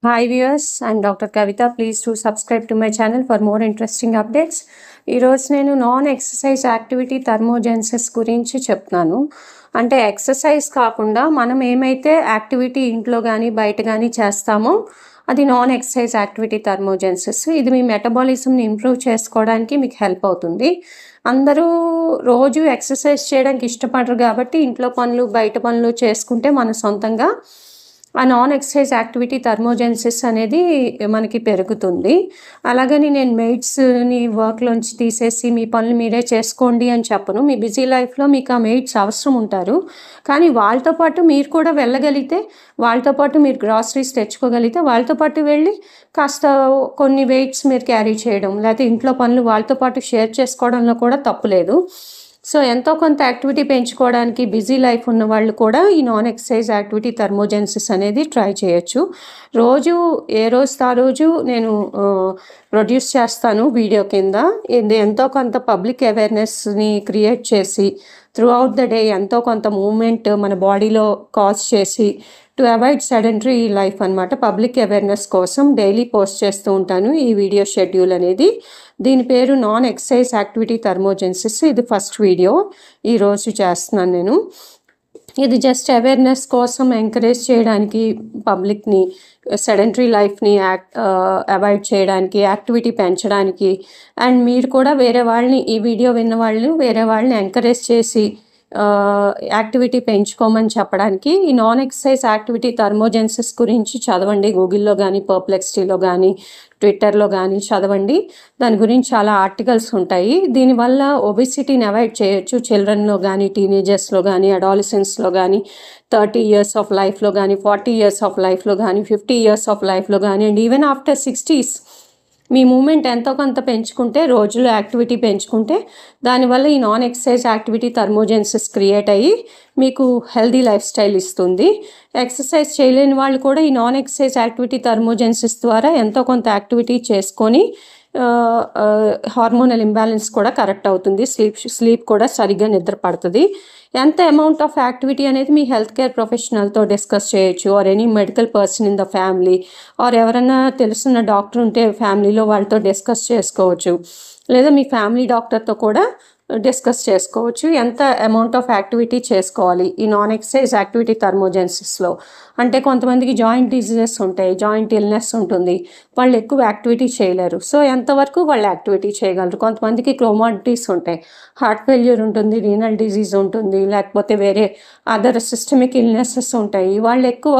Hi viewers, I'm Dr. Kavita. Please do subscribe to my channel for more interesting updates. ఈరోజు నేను non exercise activity థర్మోజెన్సిస్ గురించి చెప్తున్నాను. అంటే exercise కాకుండా మనం ఏమైతే యాక్టివిటీ ఇంట్లో కానీ బయట కానీ చేస్తామో అది నాన్ ఎక్సర్సైజ్ యాక్టివిటీ థర్మోజెన్సిస్. ఇది మీ మెటబాలిజంని ఇంప్రూవ్ చేసుకోవడానికి మీకు హెల్ప్ అవుతుంది. అందరూ రోజు ఎక్సర్సైజ్ చేయడానికి ఇష్టపడరు కాబట్టి ఇంట్లో పనులు బయట పనులు చేసుకుంటే మన సొంతంగా ఆ నాన్ ఎక్సర్సైజ్ యాక్టివిటీ థర్మోజెన్సిస్ అనేది మనకి పెరుగుతుంది. అలాగని నేను మెయిడ్స్ని వర్క్లోంచి తీసేసి మీ పనులు మీరే చేసుకోండి అని చెప్పను. మీ బిజీ లైఫ్లో మీకు ఆ మెయిడ్స్ అవసరం ఉంటారు, కానీ వాళ్ళతో పాటు మీరు కూడా వెళ్ళగలిగితే, వాళ్ళతో పాటు మీరు గ్రాసరీస్ తెచ్చుకోగలిగితే వాళ్ళతో పాటు వెళ్ళి కాస్త కొన్ని వెయిట్స్ మీరు క్యారీ చేయడం, లేకపోతే ఇంట్లో పనులు వాళ్ళతో పాటు షేర్ చేసుకోవడంలో కూడా తప్పులేదు. సో ఎంతో కొంత యాక్టివిటీ పెంచుకోవడానికి బిజీ లైఫ్ ఉన్న వాళ్ళు కూడా ఈ నాన్ ఎక్సర్సైజ్ యాక్టివిటీ థర్మోజెన్సిస్ అనేది ట్రై చేయొచ్చు. రోజు ఏ రోజు ఆ రోజు నేను ప్రొడ్యూస్ చేస్తాను వీడియో కింద. ఇది ఎంతో కొంత పబ్లిక్ అవేర్నెస్ని క్రియేట్ చేసి త్రూ అవుట్ ద డే ఎంతో కొంత మూమెంట్ మన బాడీలో కాజ్ చేసి టు అవాయిడ్ సెడెంటరీ లైఫ్ అనమాట. పబ్లిక్ అవేర్నెస్ కోసం డైలీ పోస్ట్ చేస్తూ ఉంటాను ఈ వీడియో షెడ్యూల్ అనేది. దీని పేరు నాన్ ఎక్సర్సైజ్ యాక్టివిటీ థర్మోజెన్సిస్. ఇది ఫస్ట్ వీడియో ఈరోజు చేస్తున్నాను నేను. ఇది జస్ట్ అవేర్నెస్ కోసం ఎంకరేజ్ చేయడానికి, పబ్లిక్ని సెడెంటరీ లైఫ్ని అవాయిడ్ చేయడానికి, యాక్టివిటీ పెంచడానికి, అండ్ మీరు కూడా వేరే వాళ్ళని, ఈ వీడియో విన్న వాళ్ళు వేరే వాళ్ళని ఎంకరేజ్ చేసి యాక్టివిటీ పెంచుకోమని చెప్పడానికి. ఈ నాన్ ఎక్సర్సైజ్ యాక్టివిటీ థర్మోజెన్సిస్ గురించి చదవండి, గూగుల్లో కానీ పర్ప్లెక్సిటీలో కానీ ట్విట్టర్లో కానీ చదవండి. దాని గురించి చాలా ఆర్టికల్స్ ఉంటాయి. దీనివల్ల ఒబెసిటీని అవాయిడ్ చేయొచ్చు. చిల్డ్రన్లో కానీ, టీనేజర్స్లో కానీ, అడాలసెన్స్లో కానీ, 30 years ఆఫ్ లైఫ్లో కానీ, 40 years ఆఫ్ లైఫ్లో కానీ, 50 years ఆఫ్ లైఫ్లో కానీ, అండ్ ఈవెన్ ఆఫ్టర్ 60s మీ మూమెంట్ ఎంతో కొంత పెంచుకుంటే, రోజులో యాక్టివిటీ పెంచుకుంటే, దానివల్ల ఈ non exercise activity thermogenesis create అయ్యి మీకు హెల్దీ లైఫ్ స్టైల్ ఇస్తుంది. ఎక్సర్సైజ్ చేయలేని వాళ్ళు కూడా ఈ నాన్ ఎక్సర్సైజ్ యాక్టివిటీ థర్మోజెన్సిస్ ద్వారా ఎంతో కొంత యాక్టివిటీ చేసుకొని హార్మోనల్ ఇంబ్యాలెన్స్ కూడా కరెక్ట్ అవుతుంది. స్లీప్ కూడా సరిగ్గా నిద్ర పడుతుంది. ఎంత అమౌంట్ ఆఫ్ యాక్టివిటీ అనేది మీ హెల్త్ కేర్ ప్రొఫెషనల్తో డిస్కస్ చేయొచ్చు, or any medical person in the family, or ఎవరైనా తెలుసున్న డాక్టర్ ఉంటే ఫ్యామిలీలో వాళ్ళతో డిస్కస్ చేసుకోవచ్చు, లేదా మీ ఫ్యామిలీ డాక్టర్తో కూడా డిస్కస్ చేసుకోవచ్చు ఎంత అమౌంట్ ఆఫ్ యాక్టివిటీ చేసుకోవాలి ఈ నాన్ ఎక్సర్సైజ్ యాక్టివిటీ థర్మోజెన్సిస్లో. అంటే కొంతమందికి జాయింట్ డిజీజెస్ ఉంటాయి, జాయింట్ ఇల్నెస్ ఉంటుంది, వాళ్ళు ఎక్కువ యాక్టివిటీ చేయలేరు. సో ఎంతవరకు వాళ్ళు యాక్టివిటీ చేయగలరు. కొంతమందికి క్రోమాటిస్ ఉంటాయి, హార్ట్ ఫెయిల్యూర్ ఉంటుంది, రీనల్ డిజీజ్ ఉంటుంది, లేకపోతే వేరే అదర్ సిస్టమిక్ ఇల్నెసెస్ ఉంటాయి, వాళ్ళు ఎక్కువ